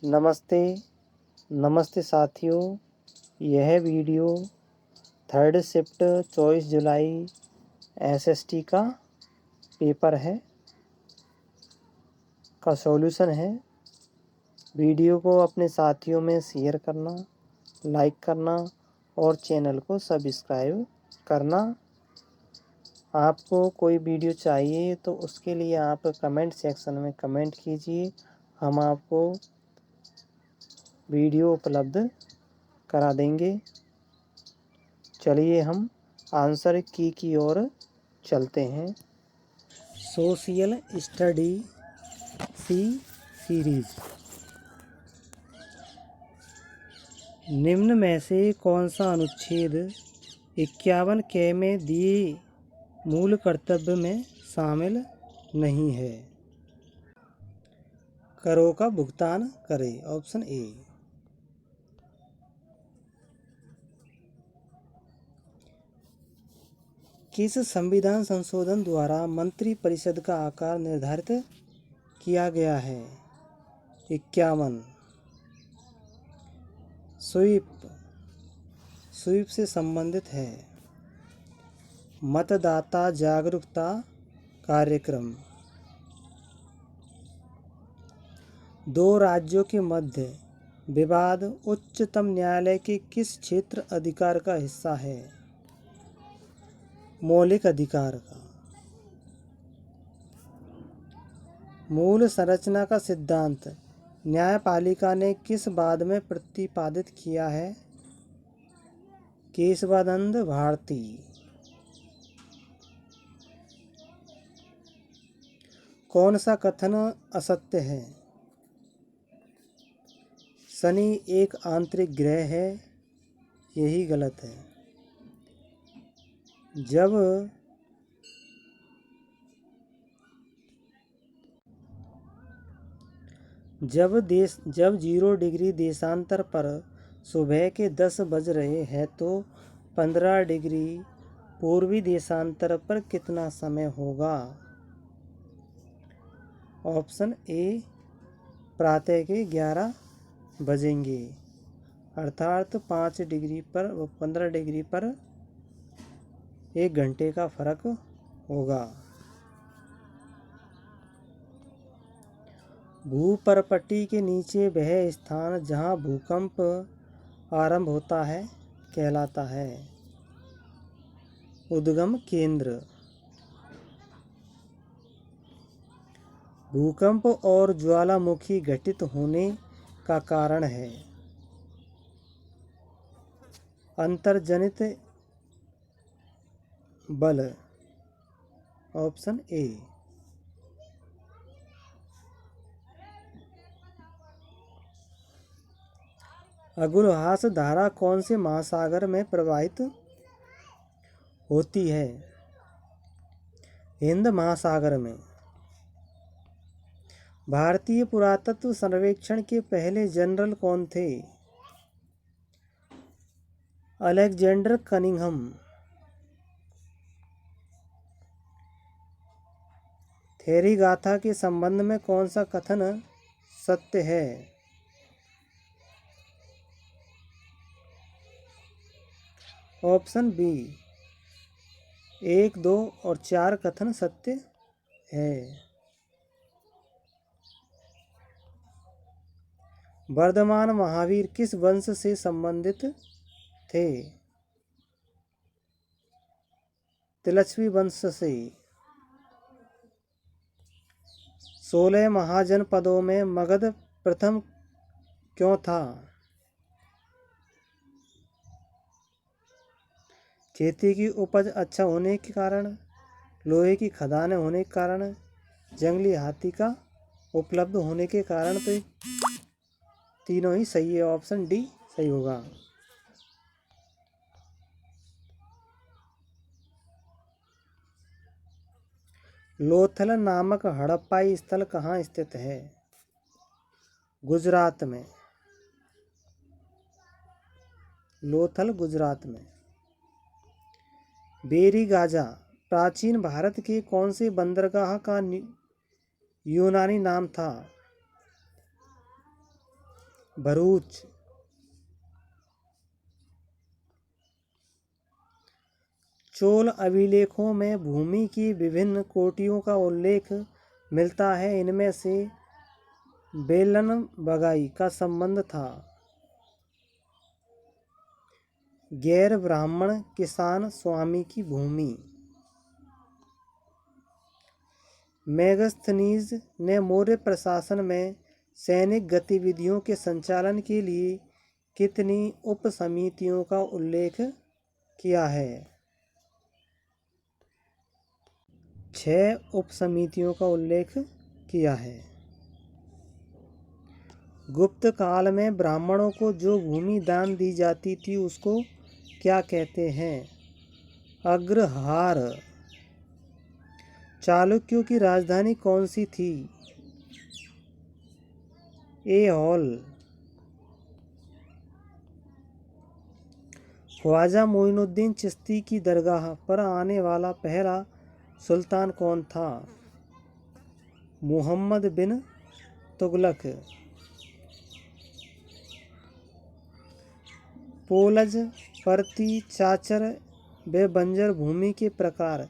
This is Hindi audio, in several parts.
नमस्ते नमस्ते साथियों, यह वीडियो 3rd शिफ्ट 24 जुलाई एसएसटी का पेपर का सॉल्यूशन है। वीडियो को अपने साथियों में शेयर करना, लाइक करना और चैनल को सब्सक्राइब करना। आपको कोई वीडियो चाहिए तो उसके लिए आप कमेंट सेक्शन में कमेंट कीजिए, हम आपको वीडियो उपलब्ध करा देंगे। चलिए हम आंसर की ओर चलते हैं। सोशल स्टडी सी सीरीज। निम्न में से कौन सा अनुच्छेद 51 के में दिए मूल कर्तव्य में शामिल नहीं है? करों का भुगतान करें। Option A. किस संविधान संशोधन द्वारा मंत्रिपरिषद का आकार निर्धारित किया गया है? 51। स्वीप से संबंधित है। मतदाता जागरूकता कार्यक्रम। दो राज्यों के मध्य विवाद उच्चतम न्यायालय के किस क्षेत्र अधिकार का हिस्सा है? मौलिक अधिकार का। मूल संरचना का सिद्धांत न्यायपालिका ने किस वाद में प्रतिपादित किया है? केशवानंद भारती। कौन सा कथन असत्य है? शनि एक आंतरिक ग्रह है, यही गलत है। जब 0 डिग्री देशांतर पर सुबह के 10 बज रहे हैं तो 15 डिग्री पूर्वी देशांतर पर कितना समय होगा? Option A. प्रातः के 11 बजेंगे, अर्थात 5 डिग्री पर 15 डिग्री पर 1 घंटे का फर्क होगा। भूपर्पटी के नीचे वह स्थान जहाँ भूकंप आरंभ होता है कहलाता है उद्गम केंद्र। भूकंप और ज्वालामुखी घटित होने का कारण है अंतर्जनित बल। Option A. अगुलहास धारा कौन से महासागर में प्रवाहित होती है? हिंद महासागर में। भारतीय पुरातत्व सर्वेक्षण के पहले जनरल कौन थे? Alexander Cunningham. थेरी गाथा के संबंध में कौन सा कथन सत्य है? Option B. 1, 2 और 4 कथन सत्य है। वर्धमान महावीर किस वंश से संबंधित थे? तिलस्वी वंश से। 16 महाजनपदों में मगध प्रथम क्यों था? खेती की उपज अच्छा होने के कारण, लोहे की खदानें होने के कारण, जंगली हाथी का उपलब्ध होने के कारण। तो तीनों ही सही है। ऑप्शन डी सही होगा। लोथल नामक हड़प्पाई स्थल कहाँ स्थित है? गुजरात में। लोथल गुजरात में। बेरी गाजा प्राचीन भारत के कौन से बंदरगाह का यूनानी नाम था? भरूच। चोल अभिलेखों में भूमि की विभिन्न कोटियों का उल्लेख मिलता है। इनमें से बेलन बगाई का संबंध था। गैर ब्राह्मण किसान स्वामी की भूमि। मेगस्थनीज ने मौर्य प्रशासन में सैनिक गतिविधियों के संचालन के लिए कितनी उप समितियों का उल्लेख किया है? 6 उप समितियों का उल्लेख किया है। गुप्त काल में ब्राह्मणों को जो भूमि दान दी जाती थी उसको क्या कहते हैं? अग्रहार। चालुक्यों की राजधानी कौन सी थी? ऐहोल। ख्वाजा मोइनुद्दीन चिश्ती की दरगाह पर आने वाला पहला सुल्तान कौन था? मुहम्मद बिन तुगलक। पोलज, परती, चाचर व बंजर भूमि के प्रकार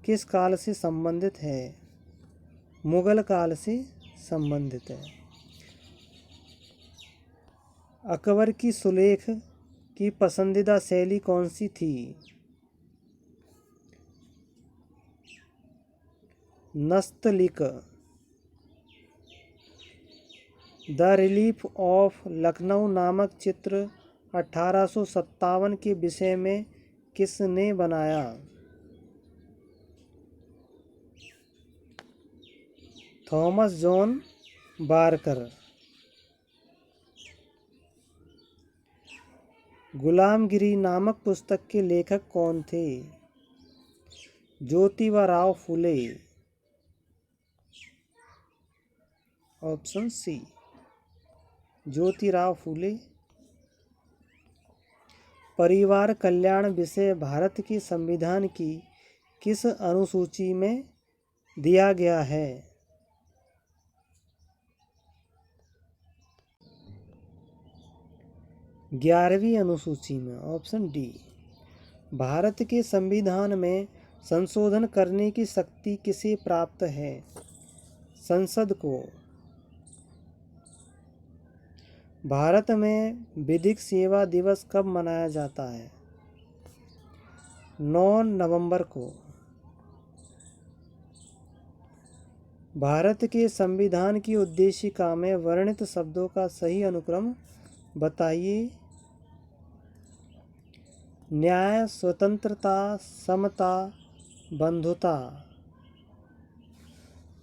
किस काल से संबंधित है? मुगल काल से संबंधित है। अकबर की सुलेख की पसंदीदा शैली कौन सी थी? Nastaliq. The relief of Lucknow नामक चित्र 1857 के विषय में किसने बनाया? Thomas John Barker. गुलामगिरी नामक पुस्तक के लेखक कौन थे? ज्योतिबा राव फुले। Option C Jyotirao Phule. परिवार कल्याण विषय भारत के संविधान की किस अनुसूची में दिया गया है? 11वीं अनुसूची में। Option D. भारत के संविधान में संशोधन करने की शक्ति किसे प्राप्त है? संसद को। भारत में विधिक सेवा दिवस कब मनाया जाता है? 9 नवंबर को। भारत के संविधान की उद्देशिका में वर्णित शब्दों का सही अनुक्रम बताइए। न्याय, स्वतंत्रता, समता, बंधुता।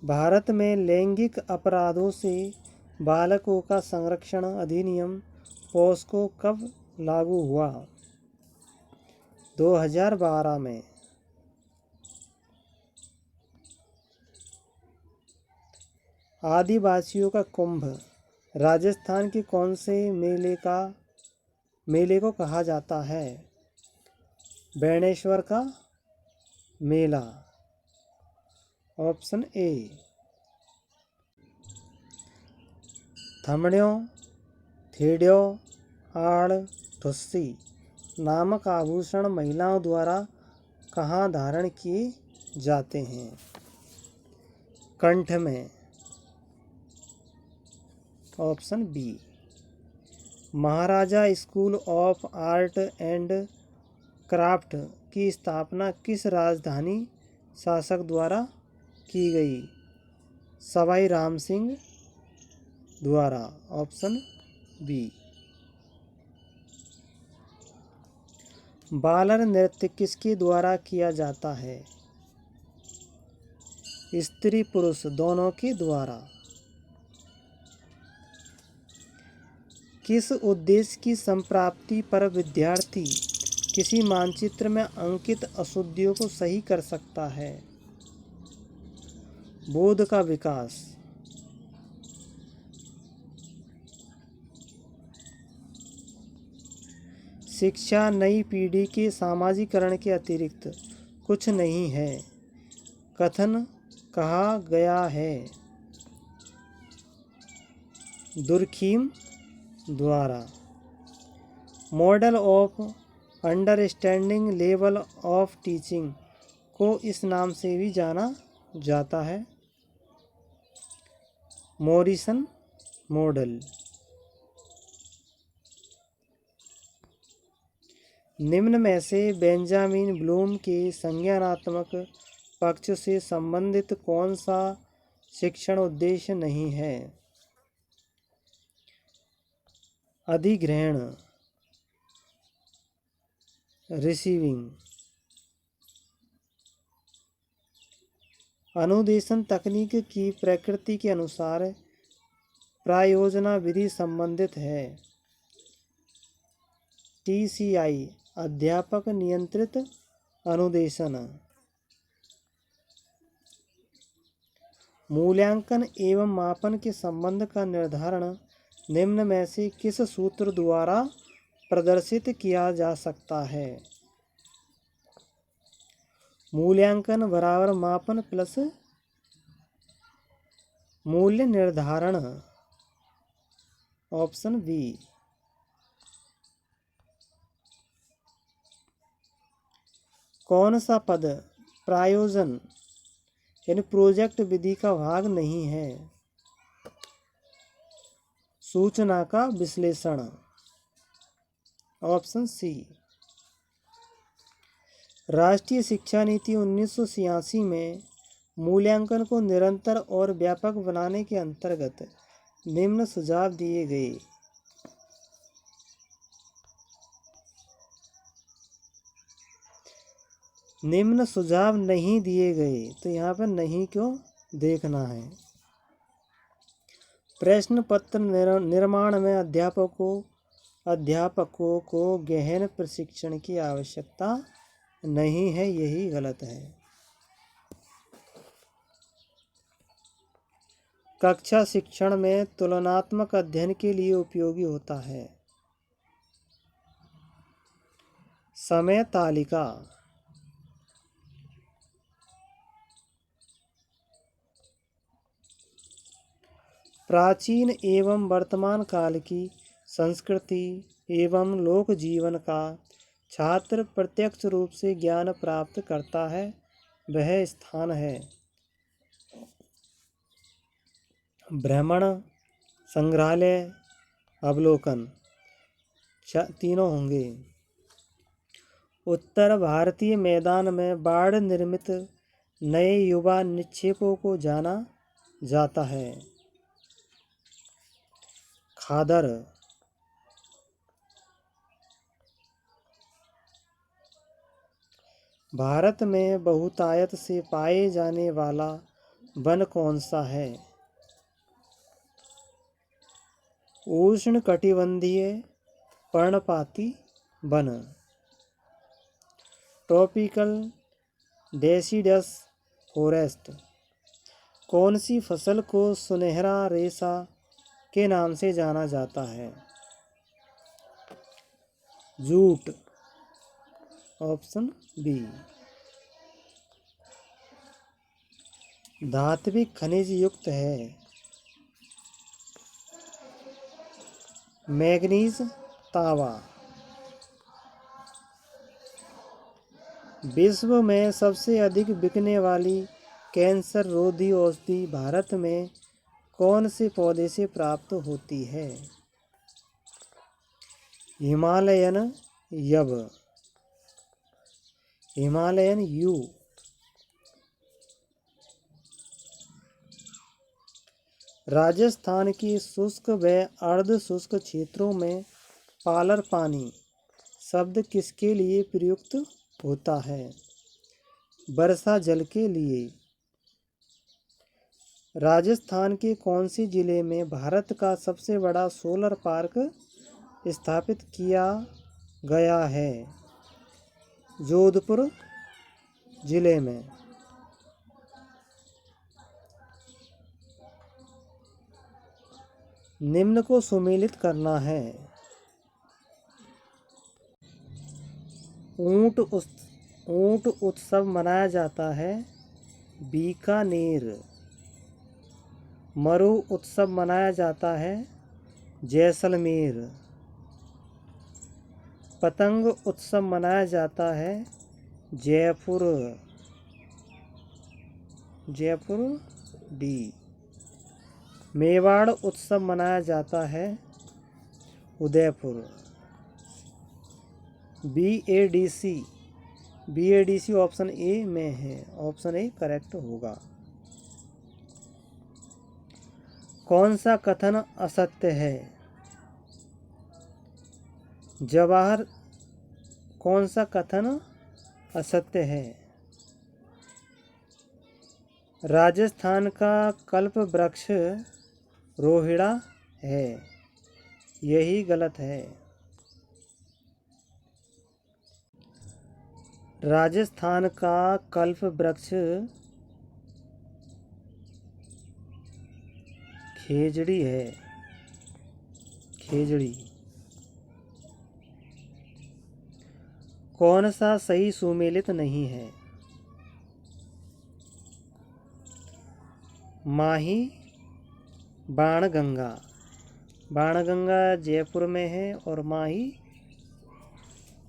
भारत में लैंगिक अपराधों से बालकों का संरक्षण अधिनियम पॉस्को कब लागू हुआ? 2012 में। आदिवासियों का कुंभ राजस्थान के कौन से मेले को कहा जाता है? बेणेश्वर का मेला। Option A. थमड़ियों, थेड़ियों, आड़, ठुस्सी नामक आभूषण महिलाओं द्वारा कहाँ धारण किए जाते हैं? कंठ में। Option B. Maharaja school of art and craft की स्थापना किस राजधानी शासक द्वारा की गई? सवाई राम सिंह द्वारा। Option B. बालर नृत्य किसके द्वारा किया जाता है? स्त्री पुरुष दोनों के द्वारा। किस उद्देश्य की संप्राप्ति पर विद्यार्थी किसी मानचित्र में अंकित अशुद्धियों को सही कर सकता है? बोध का विकास। शिक्षा नई पीढ़ी के सामाजिकरण के अतिरिक्त कुछ नहीं है, कथन कहा गया है। दुर्खीम द्वारा। Model of understanding level of teaching को इस नाम से भी जाना जाता है, मॉरिसन मॉडल। निम्न में से बेंजामिन ब्लूम के संज्ञानात्मक पक्ष से संबंधित कौन सा शिक्षण उद्देश्य नहीं है? अधिग्रहण, रिसीविंग। अनुदेशन तकनीक की प्रकृति के अनुसार प्रायोजना विधि संबंधित है। TCI अध्यापक नियंत्रित अनुदेशन। मूल्यांकन एवं मापन के संबंध का निर्धारण निम्न में से किस सूत्र द्वारा प्रदर्शित किया जा सकता है? मूल्यांकन बराबर मापन प्लस मूल्य निर्धारण। Option B. कौन सा पद प्रायोजन यानी प्रोजेक्ट विधि का भाग नहीं है? सूचना का विश्लेषण। Option C. राष्ट्रीय शिक्षा नीति 1986 में मूल्यांकन को निरंतर और व्यापक बनाने के अंतर्गत निम्न सुझाव दिए गए। निम्न सुझाव नहीं दिए गए, तो यहाँ पर नहीं क्यों देखना है। प्रश्न पत्र निर्माण में अध्यापकों को गहन प्रशिक्षण की आवश्यकता नहीं है, यही गलत है। कक्षा शिक्षण में तुलनात्मक अध्ययन के लिए उपयोगी होता है। समय तालिका। प्राचीन एवं वर्तमान काल की संस्कृति एवं लोक जीवन का छात्र प्रत्यक्ष रूप से ज्ञान प्राप्त करता है, वह स्थान है। भ्रमण, संग्रहालय, अवलोकन तीनों होंगे। उत्तर भारतीय मैदान में बाढ़ निर्मित नए युवा निक्षेपों को जाना जाता है। खादर। भारत में बहुतायत से पाए जाने वाला वन कौन सा है? उष्ण कटिबंधीय पर्णपाती वन। Tropical deciduous forest. कौन सी फसल को सुनहरा रेशा के नाम से जाना जाता है? जूट। Option B. धात्विक खनिज युक्त है। मैग्नीज, तांबा। विश्व में सबसे अधिक बिकने वाली कैंसर रोधी औषधि भारत में कौन से पौधे से प्राप्त होती है? Himalayan yew. Himalayan yew. Rajasthan के शुष्क व अर्ध शुष्क क्षेत्रों में पालर पानी शब्द किसके लिए प्रयुक्त होता है? वर्षा जल के लिए। राजस्थान के कौन से जिले में भारत का सबसे बड़ा सोलर पार्क स्थापित किया गया है? जोधपुर जिले में। निम्न को सुमेलित करना है। ऊंट उत्सव मनाया जाता है बीकानेर। मरु उत्सव मनाया जाता है जैसलमेर। पतंग उत्सव मनाया जाता है जयपुर। जयपुर डी। मेवाड़ उत्सव मनाया जाता है Udaipur. BADC। BADC option A में है, ऑप्शन ए करेक्ट होगा। कौन सा कथन असत्य है? जवाहर। कौन सा कथन असत्य है? राजस्थान का कल्प वृक्ष रोहिड़ा है, यही गलत है। राजस्थान का कल्प वृक्ष खेजड़ी है, खेजड़ी। कौन सा सही सुमेलित नहीं है? माही बाणगंगा। बाणगंगा जयपुर में है और माही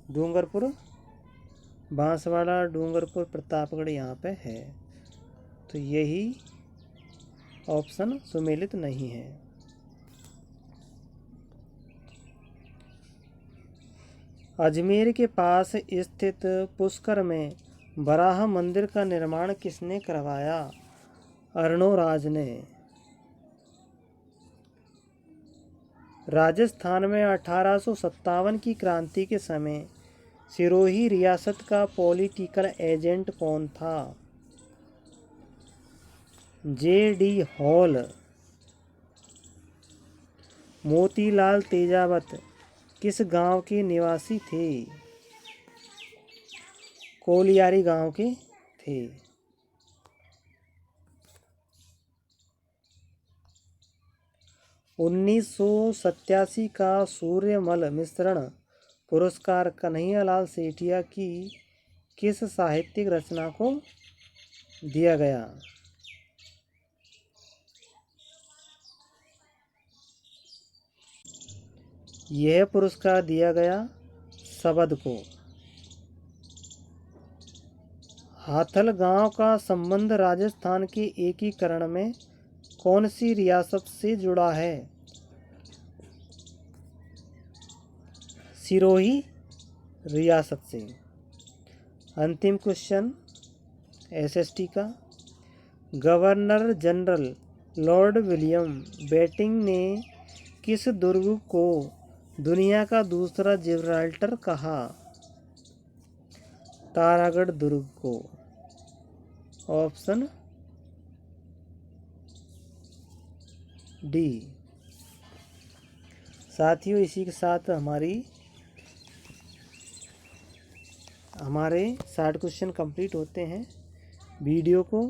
डूंगरपुर, बांसवाड़ा, डूंगरपुर, प्रतापगढ़ यहाँ पे है। तो यही ऑप्शन सुमेलित नहीं है। अजमेर के पास स्थित पुष्कर में वराह मंदिर का निर्माण किसने करवाया? अर्णोराज ने। राजस्थान में 1857 की क्रांति के समय सिरोही रियासत का पॉलिटिकल एजेंट कौन था? JD hall. मोतीलाल तेजावत किस गांव के निवासी थे? कोलियारी गांव के थे। 1987 का सूर्यमल मिश्रण पुरस्कार कन्हैयालाल सेठिया की किस साहित्यिक रचना को दिया गया? यह पुरस्कार दिया गया शबद को। हाथल गांव का संबंध राजस्थान के एकीकरण में कौन सी रियासत से जुड़ा है? सिरोही रियासत से। अंतिम क्वेश्चन SST का। Governor general Lord William Bentinck ने किस दुर्ग को दुनिया का दूसरा जिब्राल्टर कहा? तारागढ़ दुर्ग को। Option D. साथियों, इसी के साथ हमारे 60 क्वेश्चन कंप्लीट होते हैं। वीडियो को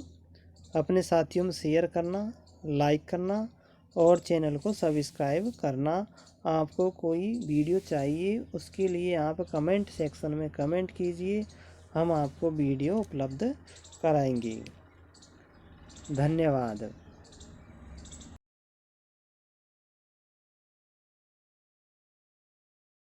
अपने साथियों में शेयर करना, लाइक करना और चैनल को सब्सक्राइब करना। आपको कोई वीडियो चाहिए उसके लिए आप कमेंट सेक्शन में कमेंट कीजिए, हम आपको वीडियो उपलब्ध कराएंगे। धन्यवाद।